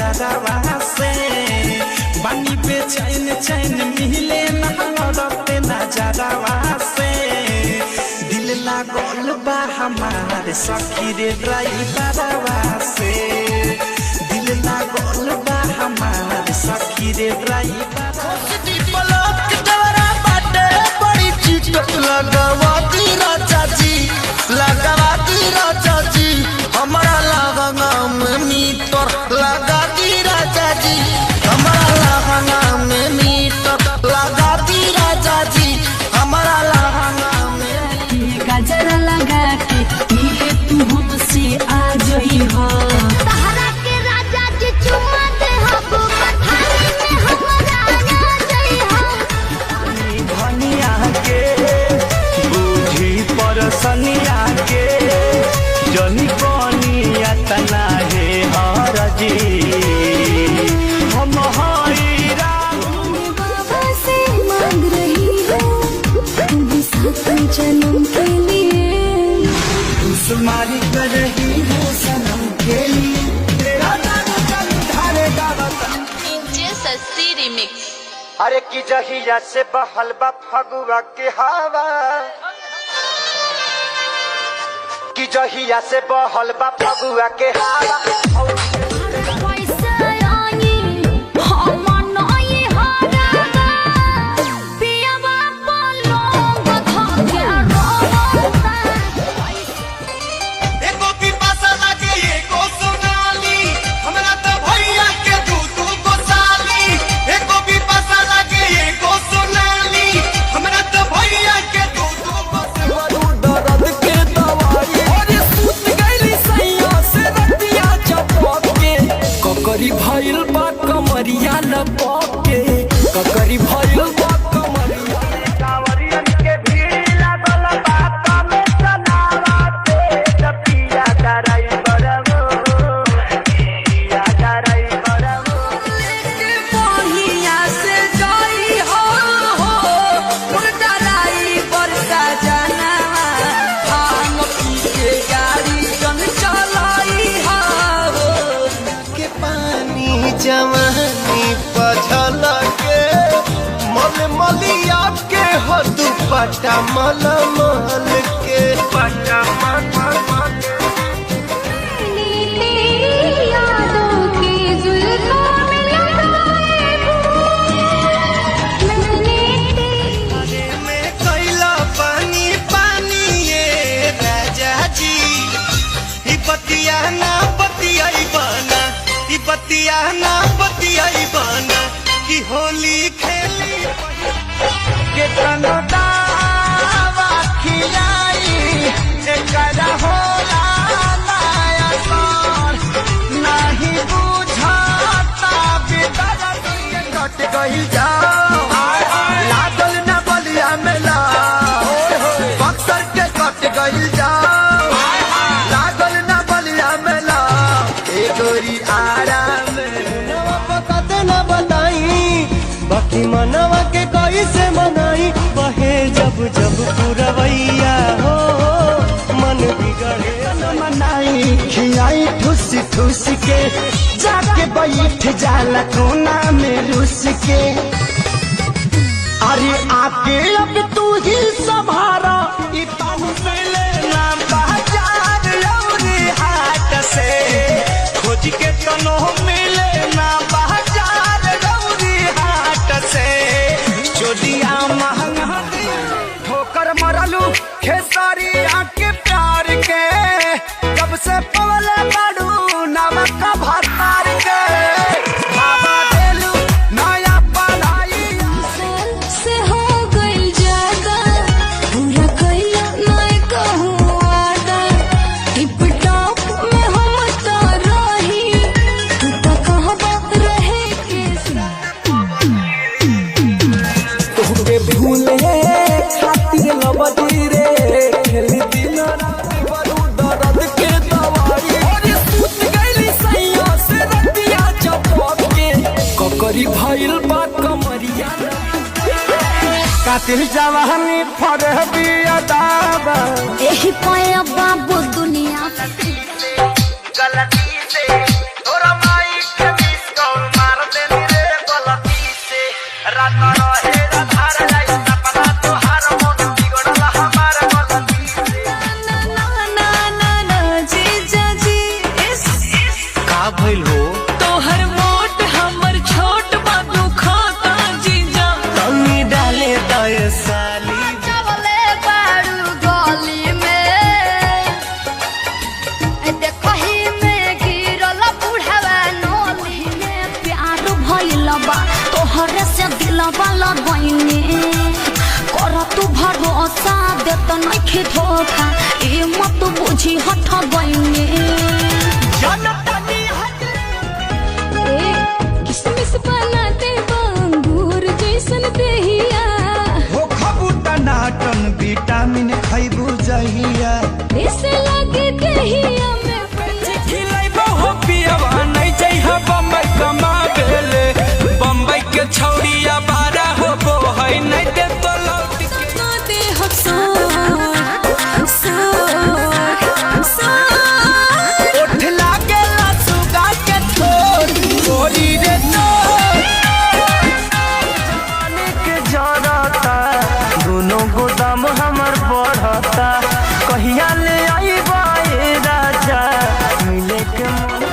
नजरवा से बनी पे चैन चैन मिले नहरते नजरवा से दिल लागल बा हमारे सखी रे ड्राइवरवा से दिल लागल बा हमारे सखी रे ड्राइवरवा लगाती राजा जी हमारा लहंगा में मीटर लगाती राजा जी हमारा लहंगा में मीटर लगाती राजा जी हमारा लहंगा में गजरा लगा के मिले तू हमसे आ जाई हो सहारा के राजा जी चुमा दे हबो थाली में हमारा आ जाई हो धनिया के बूझी परसनिया के जनी कनिया तना हे हरजी हम हईरा बाबा से मांग रही हो तुम भी साथ जन्म के लिए सुमारी कर रही हो सनम के लिए तेरा नाम चल धारेगा वतन सस्ती रिमिक्स। अरे की जहिया से बहल बा फगुआ के हवा की जहिया से बहल बा फगुआ के हवा पैसा आई हम नहीं हारा पियावा पलंग धके रोता एको पिपासा लागे एको सोनाली हमरा त भैया के दू को साली एको पिपासा लागे एको सोनाली हमरा त भैया के दू को दर्द के दवाई और सूत गइली सैया से रतिया चपक के ककरी भइल बा कमरिया लपक के ककरी भइल बा कमरिया कावरियन के भीड़ लागल बा में सनावा पे पिया ड्राइवर वो पिया ड्राइवर वो पहिया से जाई हो डराई बरसा जाना हम के गाड़ी जन चलाई हो के पानी जवानी पझल के मल मलिया के हो दुपट्टा मल मल के पट्टा मल मल यादों की जुल्फों में लगाए मैंने में कैला पानी पानी ये राजा जी ई बतिया ना बतियाई बना ई बतिया ना बतियाई बना कि होली खेली के तनदावा खिलाई एकरा होला माया सर नाही बुझाता बिदर के कट गई जाओ लागल ना बलिया मेला बक्सर के कट गई जाओ लागल ना बलिया मेला ए गोरी आराम पता न बताई बाकी मनवा के कैसे मनाई बहे जब जब पुरवैया हो मन बिगड़े न मनाई खियाई ठुस ठुस के जाके बैठ जाला कोना में रुस के अरे आके अब तू ही संभारा ई पानी पे लेना बाजार लौरी हाट से खोज के तनो मिले ना बाजार लौरी हाट से चोलिया महंगा ठोकर मरलू खेसारी आके प्यार के कब से पवले बाड़ू नमक भतार के भावा देलू नया पढ़ाई से हो गइल ज्यादा पूरा कइला नहीं कहूँ वादा टिप टॉप में हम तो रही तू तो कहबा रहे के तोहके भूले खातिर लबदी रे खेली दिन रात बरू दर्द के दवाई और सूत गइली सैया से रतिया चपक के ककरी भइल बा कमरिया कातिल जवानी फरहबी अदाबा यही पाया बाबू दुनिया गलती से तोरा माई के दिलवा लगैने कर तू भरोसा देत नइखे धोखा ए मत बुझी हट गइने किसमिस बनाते अंगूर जैसन देहिया हो खबू टनाटन विटामिन खैबू जहिया ऐसे लगे देहिया में बम्बई कमा गेले बम्बई के छौड़िया बारा हो बो है नहीं दे तो लौट सना दे उठ लागेला सुगा के छोड़ गोरी रे जवानी के जरता दोनों गोदाम हमर बढ़ता कहिया ले आईबा ए राजा मिले के मन